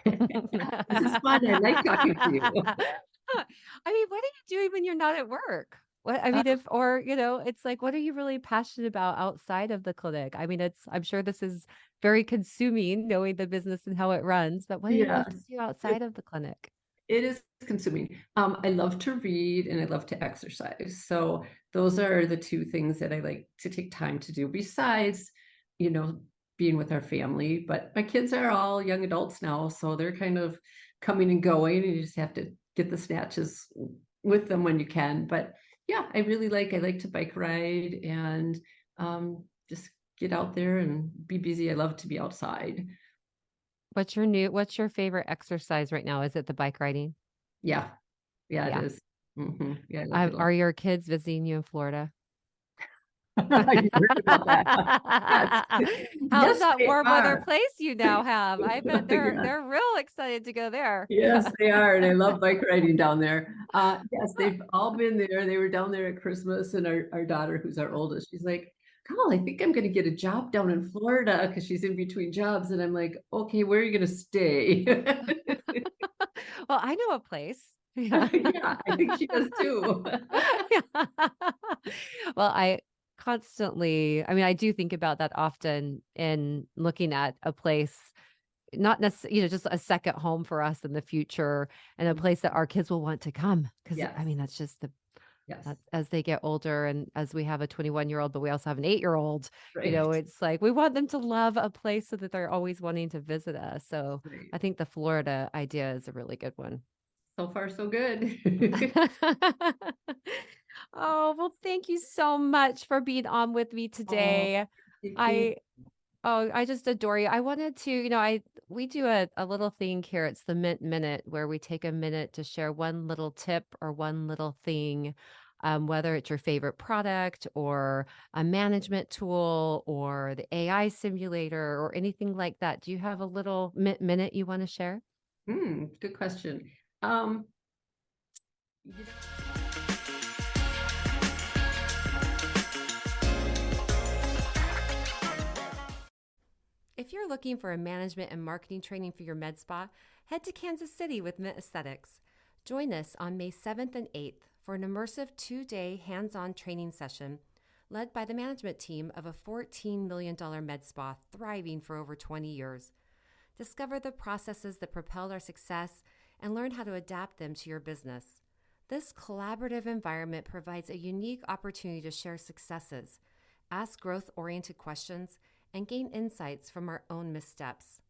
Speaker 2: This is fun. I like talking to you.
Speaker 1: I mean, what are you doing when you're not at work? What I mean, it's like, what are you really passionate about outside of the clinic? I mean, I'm sure this is very consuming knowing the business and how it runs, but what do you love to
Speaker 2: Yes,
Speaker 1: do
Speaker 2: it,
Speaker 1: outside of the clinic?
Speaker 2: it is consuming. I love to read and I love to exercise. So those are the two things that I like to take time to do besides, you know, being with our family. But my kids are all young adults now, so they're kind of coming and going, and you just have to get the snatches with them when you can. But yeah, I like to bike ride and just get out there and be busy. I love to be outside.
Speaker 1: What's your favorite exercise right now? Is it the bike riding?
Speaker 2: Yeah, yeah, it
Speaker 1: Yeah.
Speaker 2: is. Yeah, I like it a lot.
Speaker 1: Are your kids visiting you in Florida?
Speaker 2: You heard about that. Yes,
Speaker 1: How's
Speaker 2: yes,
Speaker 1: that
Speaker 2: they
Speaker 1: warm weather
Speaker 2: are.
Speaker 1: place you now have? I bet
Speaker 2: Yeah.
Speaker 1: they're real excited to go there.
Speaker 2: Yes, they are, and I love bike riding down there. Yes, they've all been there. They were down there at Christmas, and our daughter, who's our oldest, she's like, "Carl, I think I'm going to get a job down in Florida," because she's in between jobs. And I'm like, "Okay, where are you going to stay?"
Speaker 1: Well, I know a place. Yeah.
Speaker 2: Yeah, I think she does too.
Speaker 1: Yeah. Well, I mean, I do think about that often in looking at a place, not necessarily, just a second home for us in the future and a place that our kids will want to come. Cause I
Speaker 2: Yes,
Speaker 1: mean, that's just
Speaker 2: yes,
Speaker 1: as they get older and as we have a 21-year-old, but we also have an 8-year-old,
Speaker 2: right,
Speaker 1: it's like we want them to love a place so that they're always wanting to visit us. So
Speaker 2: right.
Speaker 1: I think the Florida idea is a really good one.
Speaker 2: So far, so good.
Speaker 1: Oh, well, thank you so much for being on with me
Speaker 2: Oh,
Speaker 1: today.
Speaker 2: thank you.
Speaker 1: I I just adore you. I wanted to, we do a little thing here. It's the Mint Minute where we take a minute to share one little tip or one little thing whether it's your favorite product or a management tool or the AI simulator or anything like that. Do you have a little minute you want to share?
Speaker 2: Good question. You know,
Speaker 1: If you're looking for a management and marketing training for your med spa, head to Kansas City with Mint Aesthetics. Join us on May 7th and 8th for an immersive 2-day hands-on training session led by the management team of a $14 million med spa thriving for over 20 years. Discover the processes that propelled our success and learn how to adapt them to your business. This collaborative environment provides a unique opportunity to share successes, ask growth-oriented questions, and gain insights from our own missteps.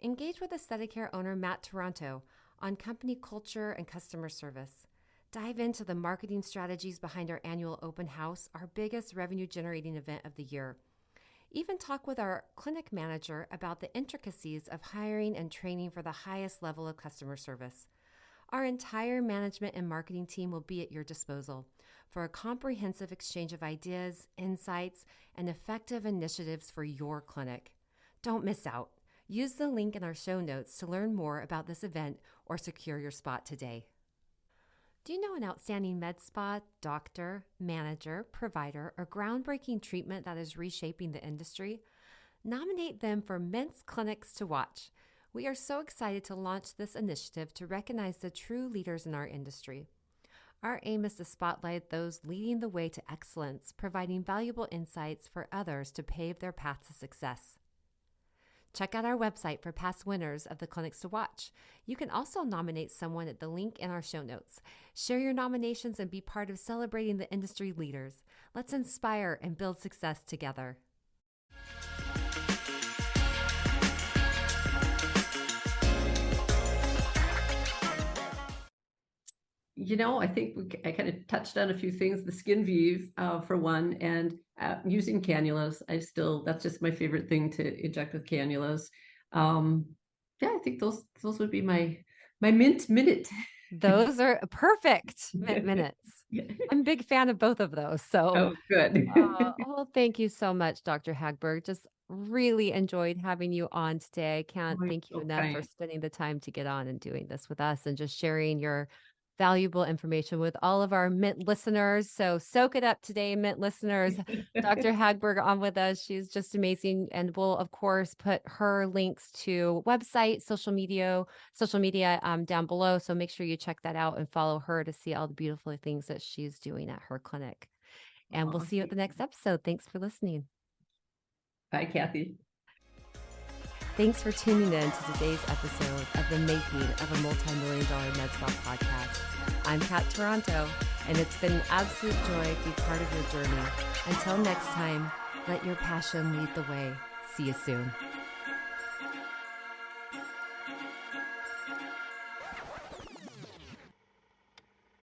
Speaker 1: Engage with aesthetic care owner Matt Toronto on company culture and customer service. Dive into the marketing strategies behind our annual open house, our biggest revenue-generating event of the year. Even talk with our clinic manager about the intricacies of hiring and training for the highest level of customer service. Our entire management and marketing team will be at your disposal for a comprehensive exchange of ideas, insights, and effective initiatives for your clinic. Don't miss out. Use the link in our show notes to learn more about this event or secure your spot today. Do you know an outstanding med spa, doctor, manager, provider, or groundbreaking treatment that is reshaping the industry? Nominate them for Mint's Clinics to Watch. We are so excited to launch this initiative to recognize the true leaders in our industry. Our aim is to spotlight those leading the way to excellence, providing valuable insights for others to pave their path to success. Check out our website for past winners of the Clinics to Watch. You can also nominate someone at the link in our show notes. Share your nominations and be part of celebrating the industry leaders. Let's inspire and build success together.
Speaker 2: I think I kind of touched on a few things. The skin weave, for one, and using cannulas. That's just my favorite thing to inject with cannulas. I think those would be my mint minute.
Speaker 1: Those are perfect minutes. I'm a big fan of both of those. So,
Speaker 2: good.
Speaker 1: well, thank you so much, Dr. Hagberg. Just really enjoyed having you on today. I can't thank you enough for spending the time to get on and doing this with us and just sharing your valuable information with all of our Mint listeners. So soak it up today, Mint listeners. Dr. Hagberg on with us. She's just amazing. And we'll, of course, put her links to website, social media down below. So make sure you check that out and follow her to see all the beautiful things that she's doing at her clinic. And we'll see you at the next episode. Thanks for listening.
Speaker 2: Bye, Kathy.
Speaker 1: Thanks for tuning in to today's episode of the Making of a Multi-Million-Dollar Med Spa podcast. I'm Kat Toronto, and it's been an absolute joy to be part of your journey. Until next time, let your passion lead the way. See you soon.